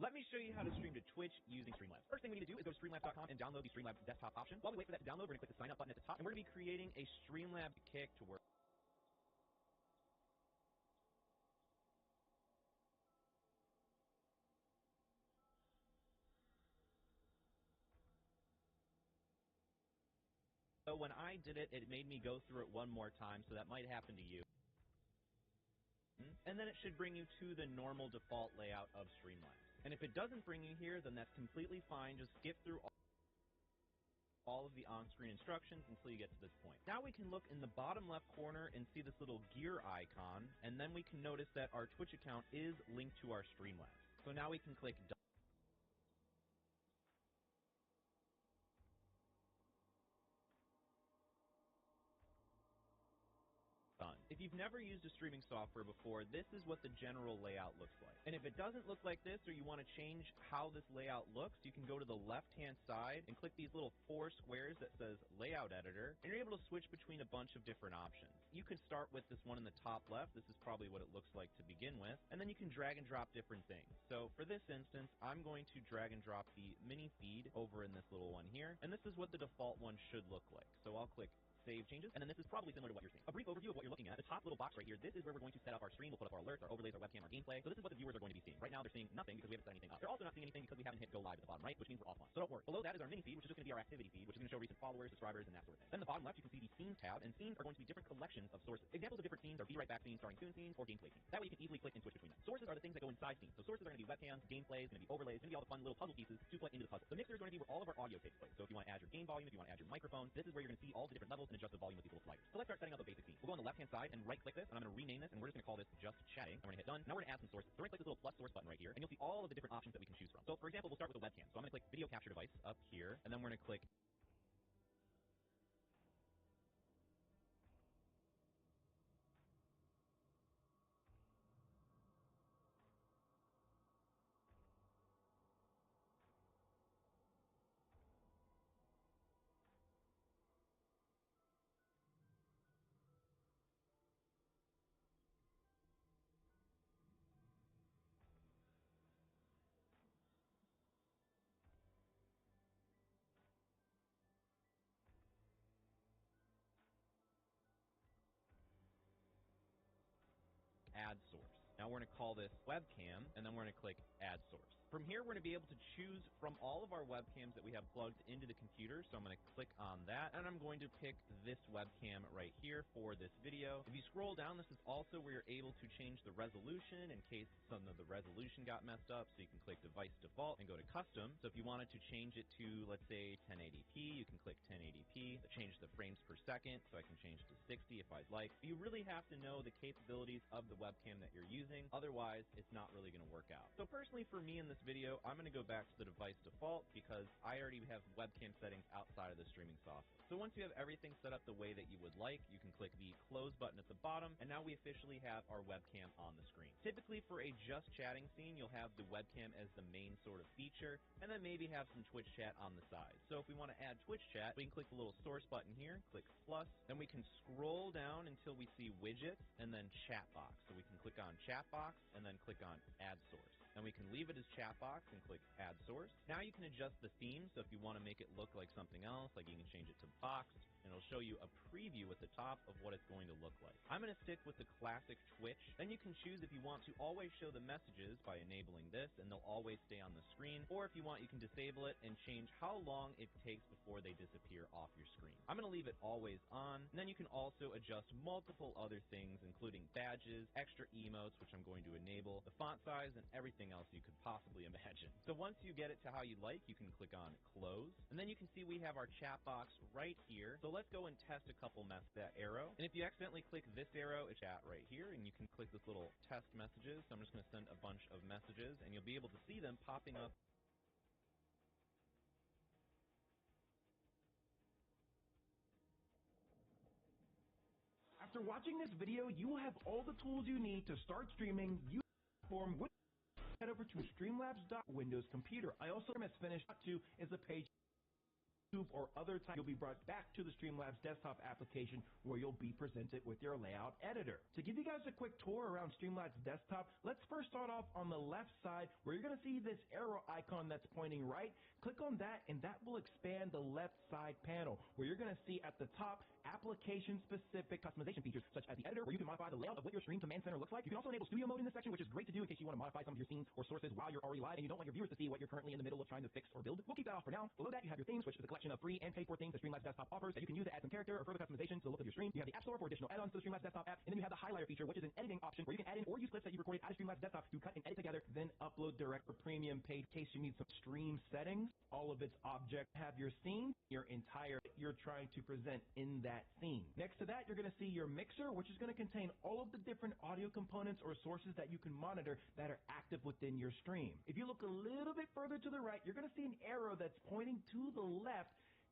Let me show you how to stream to Twitch using Streamlabs. First thing we need to do is go to Streamlabs.com and download the Streamlabs desktop option. While we wait for that to download, we're going to click the sign up button at the top, and we're going to be creating a Streamlabs kick to work. So when I did it, it made me go through it one more time, so that might happen to you. And then it should bring you to the normal default layout of Streamlabs. And if it doesn't bring you here, then that's completely fine. Just skip through all of the on-screen instructions until you get to this point. Now we can look in the bottom left corner and see this little gear icon, and then we can notice that our Twitch account is linked to our Streamlabs. So now we can click done. If you've never used a streaming software before, this is what the general layout looks like. And if it doesn't look like this, or you want to change how this layout looks, you can go to the left-hand side and click these little 4 squares that says Layout Editor, and you're able to switch between a bunch of different options. You can start with this one in the top left. This is probably what it looks like to begin with, and then you can drag and drop different things. So for this instance, I'm going to drag and drop the mini feed over in this little one here, and this is what the default one should look like. So I'll click Save Changes, and then this is probably similar to what you're seeing. A brief overview of what you're looking at. The top little box right here, this is where we're going to set up our stream. We'll put up our alerts, our overlays, our webcam, our gameplay. So this is what the viewers are going to be seeing. Right now they're seeing nothing because we haven't set anything up. They're also not seeing anything because we haven't hit go live at the bottom right, which means we're offline. So don't worry. Below that is our mini feed, which is just going to be our activity feed, which is going to show recent followers, subscribers, and that sort of thing. Then the bottom left, you can see the scenes tab, and scenes are going to be different collections of sources. Examples of different scenes are Be Right Back scenes, starring tune scenes, or gameplay scenes. That way you can easily click and switch between them. Sources are the things that go inside scenes. So sources are going to be webcams, gameplays, going to be overlays, going to be all the fun little puzzle pieces to put into the puzzle. The mixer is going to be where all of our audio takes place. So if you want to add your game volume, if you want to add your microphone, this is where you're going to see all the different levels and adjust the volume with these little sliders. So let's start setting up a basic scene. We'll go on the left-hand side and right-click this, and I'm going to rename this, and we're just going to call this Just Chatting. I'm going to hit done. Now we're going to add some sources. So we're going to click this little plus source button right here, and you'll see all of the different options that we can choose from. So for example, we'll start with a webcam. So I'm going to click Video Capture Device up here, and then we're going to click Add Source. Now we're going to call this Webcam, and then we're going to click Add Source. From here, we're going to be able to choose from all of our webcams that we have plugged into the computer, so I'm going to click on that, and I'm going to pick this webcam right here for this video. If you scroll down, this is also where you're able to change the resolution in case some of the resolution got messed up, so you can click Device Default and go to Custom. So if you wanted to change it to, let's say, 1080p, you can click 1080p, change the frames per second, so I can change it to 60 if I'd like. But you really have to know the capabilities of the webcam that you're using, otherwise it's not really going to work out. So personally for me in this video, I'm going to go back to the device default because I already have webcam settings outside of the streaming software. So once you have everything set up the way that you would like, you can click the close button at the bottom, and now we officially have our webcam on the screen. Typically for a just chatting scene, you'll have the webcam as the main sort of feature, and then maybe have some Twitch chat on the side. So if we want to add Twitch chat, we can click the little source button here, click plus, then we can scroll down until we see widgets, and then chat box. So we can click on chat box, and then click on add source. Then we can leave it as chat box and click add source. Now you can adjust the theme, so if you want to make it look like something else, like you can change it to box, and it'll show you a preview at the top of what it's going to look like. I'm going to stick with the classic Twitch. Then you can choose if you want to always show the messages by enabling this, and they'll always stay on the screen, or if you want, you can disable it and change how long it takes before they disappear off your screen. I'm going to leave it always on, and then you can also adjust multiple other things, including badges, extra emotes, which I'm going to enable, the font size, and everything else you could possibly imagine. So once you get it to how you like, you can click on close, and then you can see we have our chat box right here. So let's go and test a couple that arrow. And if you accidentally click this arrow, it's chat right here, and you can click this little test messages. So I'm just going to send a bunch of messages, and you'll be able to see them popping up. After watching this video, you will have all the tools you need to start streaming. You platform with head over to Streamlabs. Windows computer. I also am finished. 2 is a page. or other time, you'll be brought back to the Streamlabs desktop application where you'll be presented with your layout editor. To give you guys a quick tour around Streamlabs desktop, let's first start off on the left side where you're going to see this arrow icon that's pointing right. Click on that and that will expand the left side panel where you're going to see at the top application specific customization features such as the editor where you can modify the layout of what your stream command center looks like. You can also enable studio mode in this section, which is great to do in case you want to modify some of your scenes or sources while you're already live and you don't want your viewers to see what you're currently in the middle of trying to fix or build. We'll keep that off for now. Below that you have your themes, which is a collection of free and paid for things that Streamlabs desktop offers that you can use to add some character or further customization to the look of your stream. You have the App Store for additional add-ons to the Streamlabs desktop app, and then you have the highlighter feature, which is an editing option where you can add in or use clips that you recorded out of Streamlabs desktop to cut and edit together, then upload direct for premium paid in case you need some stream settings. All of its objects have your scene, your entire you're trying to present in that scene. Next to that, you're going to see your mixer, which is going to contain all of the different audio components or sources that you can monitor that are active within your stream. If you look a little bit further to the right, you're going to see an arrow that's pointing to the left.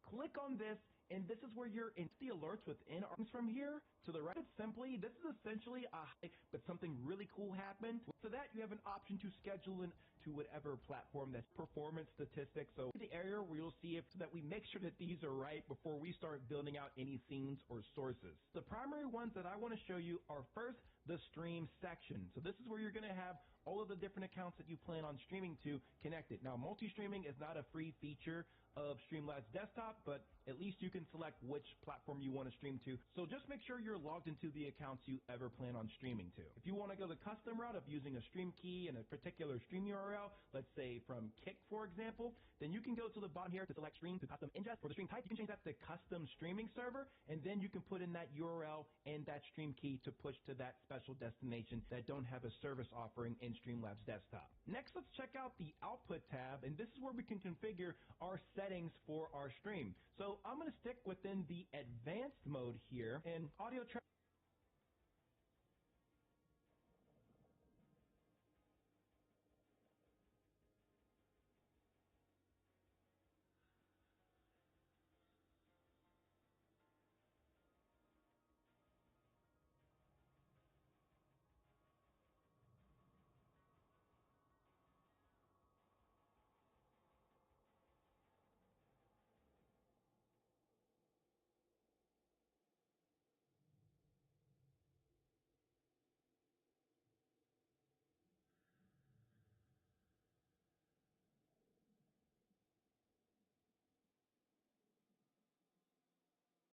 Click on this, and this is where you're in the alerts within our from here to the right. It's simply, this is essentially a high, but something really cool happened. For that, you have an option to schedule in to whatever platform that's performance statistics. So the area where you'll see if so that we make sure that these are right before we start building out any scenes or sources. The primary ones that I want to show you are first the stream section. So this is where you're going to have all of the different accounts that you plan on streaming to connected. Now, multi-streaming is not a free feature of Streamlabs desktop, but at least you can select which platform you want to stream to. So just make sure you're logged into the accounts you ever plan on streaming to. If you want to go the custom route of using a stream key and a particular stream URL, let's say from Kick, for example, then you can go to the bottom here to select stream to custom ingest. For the stream type, you can change that to custom streaming server, and then you can put in that URL and that stream key to push to that special destination that don't have a service offering in Streamlabs desktop. Next, let's check out the output tab, and this is where we can configure our settings for our stream. So I'm going to stick within the advanced mode here, and audio track